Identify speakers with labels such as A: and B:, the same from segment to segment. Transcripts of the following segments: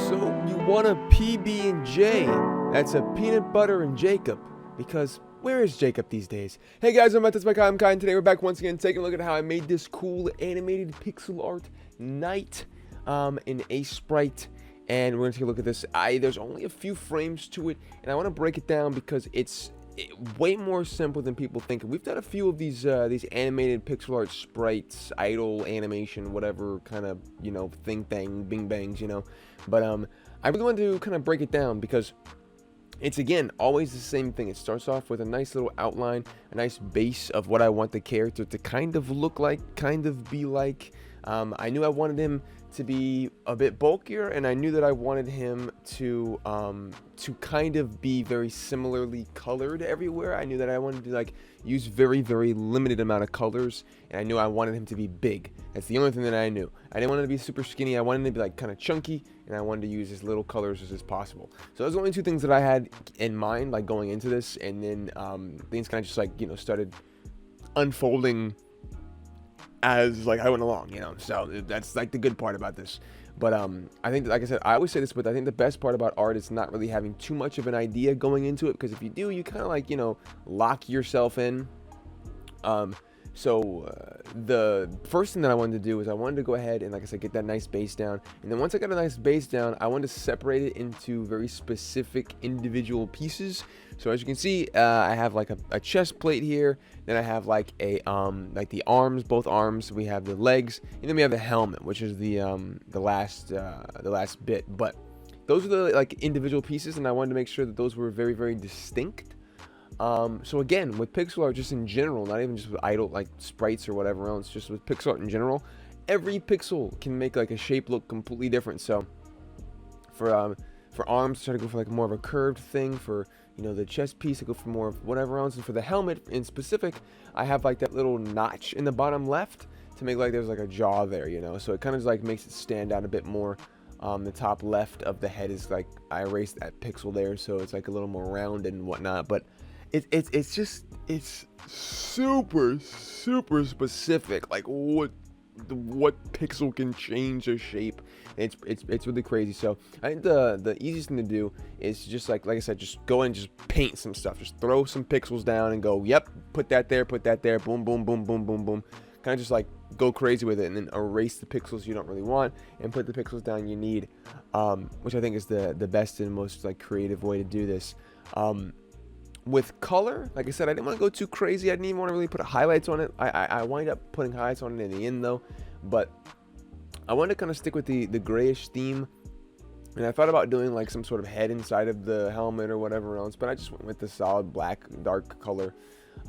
A: So you want a PB&J? That's a peanut butter and Jacob. Because where is Jacob these days? Hey guys, I'm TutsByKai, I'm Kai, and today we're back once again taking a look at how I made this cool animated pixel art knight in Aseprite. And we're gonna take a look at this. There's only a few frames to it, and I want to break it down because it's way more simple than people think. We've done a few of these animated pixel art sprites, idle animation, whatever kind of, you know, thing bang bing bangs, you know. But I really want to kind of break it down because it's, again, always the same thing. It starts off with a nice little outline, a nice base of what I want the character to kind of look like, kind of be like. I knew I wanted him to be a bit bulkier, and I knew that I wanted him to kind of be very similarly colored everywhere. I knew that I wanted to like use very limited amount of colors, and I knew I wanted him to be big. That's the only thing that I knew. I didn't want him to be super skinny. I wanted him to be like kind of chunky, and I wanted to use as little colors as possible. So those are the only two things that I had in mind, like going into this, and then things kind of just like, you know, started unfolding as like I went along, you know. So that's like the good part about this. But I think that, like I said, I always say this, but I think the best part about art is not really having too much of an idea going into it, because if you do, you kind of like, you know, lock yourself in. So the first thing that I wanted to do is I wanted to go ahead and, like I said, get that nice base down. And then once I got a nice base down, I wanted to separate it into very specific individual pieces. So as you can see, I have like a chest plate here. Then I have like a like the arms, both arms. We have the legs, and then we have the helmet, which is the last bit. But those are the like individual pieces, and I wanted to make sure that those were very distinct. So again, with pixel art just in general, not even just with idle like sprites or whatever else, just with pixel art in general, every pixel can make like a shape look completely different. So for arms, try to go for like more of a curved thing. For, you know, the chest piece, I go for more of whatever else. And for the helmet in specific, I have like that little notch in the bottom left to make like there's like a jaw there, you know. So it kind of like makes it stand out a bit more. The top left of the head is like, I erased that pixel there, so it's like a little more rounded and whatnot. But it's super specific, like what pixel can change a shape. It's really crazy. So I think the easiest thing to do is just like I said, just go and just paint some stuff. Just throw some pixels down and go, yep, put that there, boom, kind of just like go crazy with it, and then erase the pixels you don't really want and put the pixels down you need, which I think is the best and most like creative way to do this. With color, like I said, I didn't want to go too crazy. I didn't even want to really put highlights on it. I wind up putting highlights on it in the end though, but I wanted to kind of stick with the grayish theme, and I thought about doing like some sort of head inside of the helmet or whatever else, but I just went with the solid black dark color.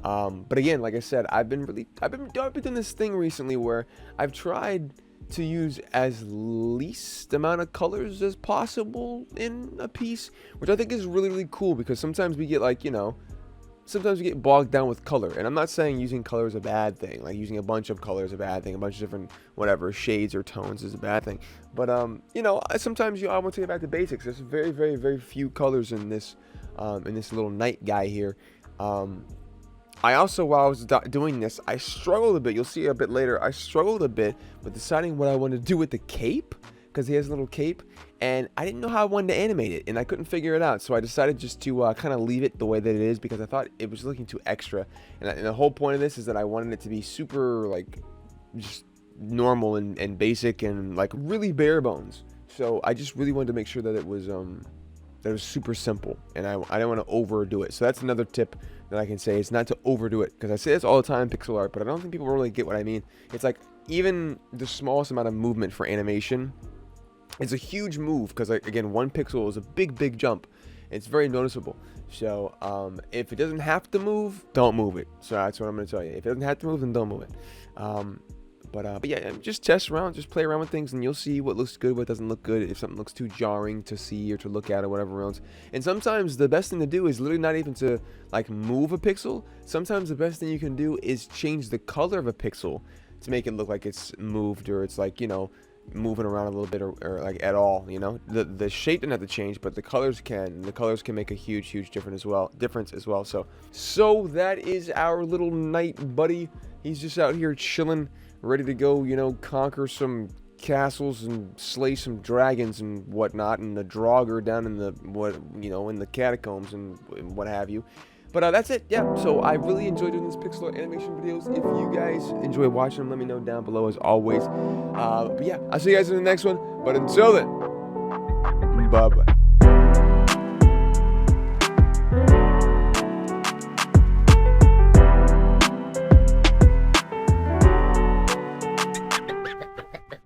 A: But again, like I said, I've been doing this thing recently where I've tried to use as least amount of colors as possible in a piece, which I think is really cool, because sometimes we get like, you know, sometimes we get bogged down with color. And I'm not saying using color is a bad thing, like using a bunch of colors is a bad thing, a bunch of different whatever shades or tones is a bad thing. But you know, sometimes I want to get back to basics. There's very few colors in this little knight guy here. I also, while I was doing this, I struggled a bit. You'll see a bit later. I struggled a bit with deciding what I wanted to do with the cape, because he has a little cape, and I didn't know how I wanted to animate it, and I couldn't figure it out. So I decided just to kind of leave it the way that it is, because I thought it was looking too extra. And the whole point of this is that I wanted it to be super like just normal and basic and like really bare bones. So I just really wanted to make sure that it was super simple, and I didn't want to overdo it. So that's another tip that I can say, is not to overdo it, because I say this all the time in pixel art, but I don't think people really get what I mean. It's like even the smallest amount of movement for animation is a huge move, because like, again, one pixel is a big jump. It's very noticeable. So if it doesn't have to move, don't move it. So that's what I'm going to tell you. If it doesn't have to move, then don't move it. But yeah, just test around, just play around with things, and you'll see what looks good, what doesn't look good, if something looks too jarring to see or to look at or whatever else. And sometimes the best thing to do is literally not even to like move a pixel. Sometimes the best thing you can do is change the color of a pixel to make it look like it's moved, or it's like, you know, moving around a little bit, or like at all, you know. The shape doesn't have to change, but the colors can. The colors can make a huge difference as well. So that is our little knight buddy. He's just out here chilling, ready to go, you know, conquer some castles and slay some dragons and whatnot, and the Draugr down in the in the catacombs and what have you. But that's it. Yeah. So I really enjoyed doing these pixel art animation videos. If you guys enjoy watching them, let me know down below as always. But yeah, I'll see you guys in the next one. But until then, bye bye.